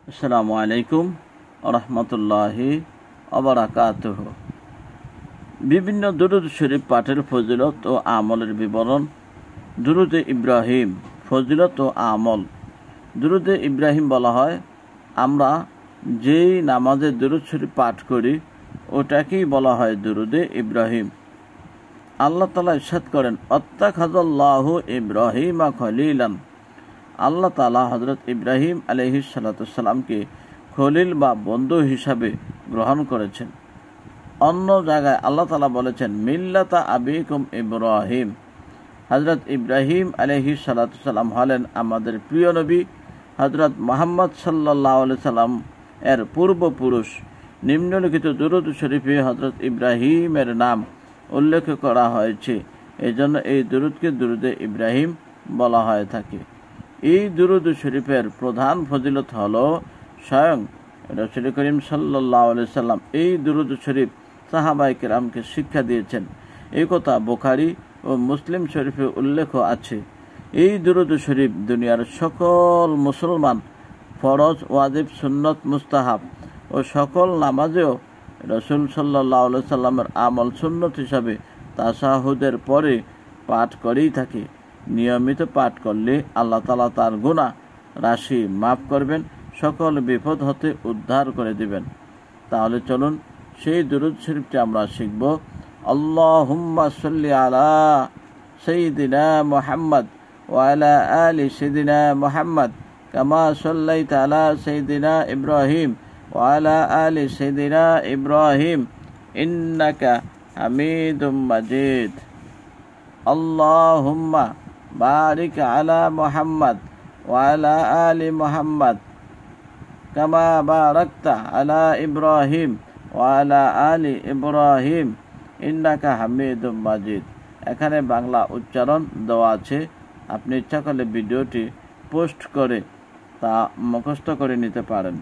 আসসালামু আলাইকুম রহমতুল্লাহি ওবারাকাতুহ। বিভিন্ন দুরূদ শরীফ পাঠের ফজিলত ও আমলের বিবরণ। দুরূদে ইব্রাহিম, ফজিলত ও আমল। দুরূদে ইব্রাহিম বলা হয় আমরা যেই নামাজে দুরূদ শরীফ পাঠ করি ওটাকেই বলা হয় দুরূদে ইব্রাহিম। আল্লাহ তাআলা ইরশাদ করেন, আত্তাখাযাল্লাহু ইব্রাহিমা খলিলান। আল্লাহ তাআলা হযরত ইব্রাহিম আলাইহিস সালামকে খলিল বা বন্ধু হিসাবে গ্রহণ করেছেন। অন্য জায়গায় আল্লাহ তাআলা বলেছেন, মিল্লাতা আবিকুম ইব্রাহিম। হযরত ইব্রাহিম আলাইহিস সালাম হলেন আমাদের প্রিয় নবী হযরত মুহাম্মদ সাল্লাল্লাহু আলাইহি সাল্লাম এর পূর্বপুরুষ। নিম্নলিখিত দুরূদ শরীফে হযরত ইব্রাহিমের নাম উল্লেখ করা হয়েছে, এজন্য এই দুরূদকে দুরূদে ইব্রাহিম বলা হয়ে থাকে। এই দুরূদ শরীফের প্রধান ফজিলত হলো স্বয়ং রাসূল করিম সাল্লাল্লাহু আলাইহি সাল্লাম এই দুরূদ শরীফ সাহাবায়ে কেরামকে শিক্ষা দিয়েছেন। এই কথা বুখারী ও মুসলিম শরীফে উল্লেখ আছে। এই দুরূদ শরীফ দুনিয়ার সকল মুসলমান ফরজ, ওয়াজিব, সুন্নত, মুস্তাহাব ও সকল নামাজেও রাসূল সাল্লাল্লাহু আলাইহি সাল্লামের আমল সুন্নত হিসাবে তাশাহুদের পরে পাঠ করেই থাকে। নিয়মিত পাঠ করলে আল্লাহ তাআলা তার গুনাহ রাশি মাফ করবেন, সকল বিপদ হতে উদ্ধার করে দিবেন। তাহলে চলুন সেই দুরূদ শরীফটি আমরা শিখব। আল্লাহুম্মা সাল্লি আলা সাইয়্যিদিনা মুহাম্মদ ওয়া আলা আলি সাইয়্যিদিনা মুহাম্মদ কামা সাল্লাইতা আলা সাইয়্যিদিনা ইব্রাহিম ওয়া আলা আলি সাইয়্যিদিনা ইব্রাহিম ইন্নাকা হামিদুম মাজিদ। আল্লাহুম্মা বারিক আলা মুহাম্মদ ওয়া আলা আলি মুহাম্মদ কামা বারাকতা আলা ইব্রাহিম ওয়া আলা আলি ইব্রাহিম ইন্নাকা হামিদুম মাজিদ। এখানে বাংলা উচ্চারণ দেওয়া আছে, আপনি ইচ্ছা করলে ভিডিওটি পোস্ট করে তা মুখস্থ করে নিতে পারেন।